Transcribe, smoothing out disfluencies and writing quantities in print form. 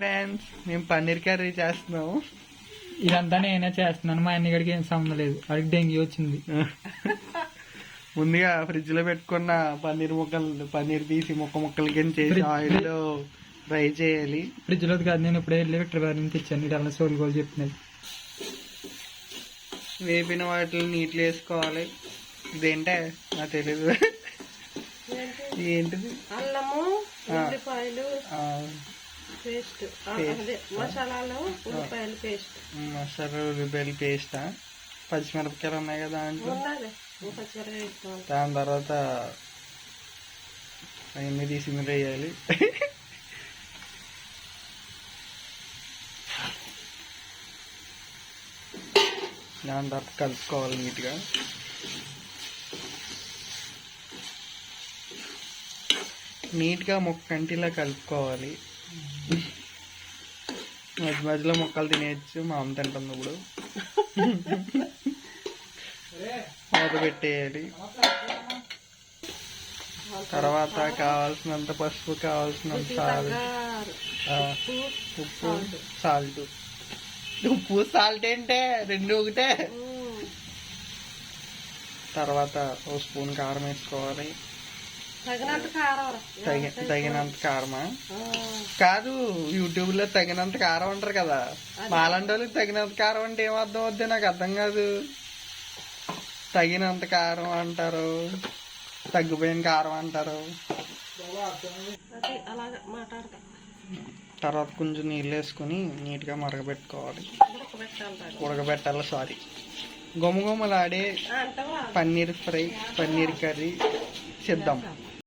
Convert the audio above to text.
Friends, మేము paneer curry చేస్తున్నాము. ఇదంతా నేనే చేస్తున్నాను. మా అన్నగడికి ఏం సంబంధం లేదు. అడిగి డెంగ్యూ వచ్చింది. ముందుగా ఫ్రిడ్జ్ లో పెట్టుకున్న పన్నీర్ తీసి ముక్కలు కింద చేసి ఆయిల్ లో ఫ్రై చేయాలి. ఫ్రిడ్జ్ లో కాదు, నేను ఇప్పుడే వెళ్ళి విక్టర్ బారి నుంచి తెచ్చాను. ఇటు అలా సోల్ గోల్ చెప్తున్నది. వేపిన వాటిని నీటిలో వేసుకోవాలి. ఇదేంటే నాకు తెలీదు. ఏంటిది? అల్లము, ఉల్లిపాయలు పేస్ట్, మసాలాలు, ఉల్లిపాయలు పేస్ట్. మసాలా ఉల్లిపాయలు పేస్టా? పచ్చిమిరపకాయలు ఉన్నాయి కదా దాంట్లో. దాని తర్వాత అవన్నీ తీసి మీరు వేయాలి. దాని తర్వాత కలుపుకోవాలి నీట్గా. నీట్గా కంటిలా కలుపుకోవాలి. మధ్య మధ్యలో ముక్కలు తినేయచ్చు. మా అమ్మ తింటుంది ఇప్పుడు. మూత పెట్టేయాలి. తర్వాత కావాల్సినంత పసుపు, కావాల్సినంత ఉప్పు, సాల్ట్. ఉప్పు సాల్ట్ ఏంటే రెండు ఒకటే. తర్వాత ఓ స్పూన్ కారం వేసుకోవాలి. తగినంత కారమా? కాదు, యూట్యూబ్ లో తగినంత కారం అంటారు కదా. మాలాంటి వాళ్ళకి తగినంత కారం అంటే ఏం అర్థం అవుద్ది నాకు అర్థం కాదు. తగినంత కారం అంటారు, తగ్గిపోయిన కారం అంటారు. తర్వాత కొంచెం నీళ్ళు వేసుకుని నీట్గా మరగబెట్టుకోవాలి. ఉడకబెట్టాలి. సారీ, గుమగుమలాడే పన్నీర్ ఫ్రై, పన్నీర్ కర్రీ సిద్ధం.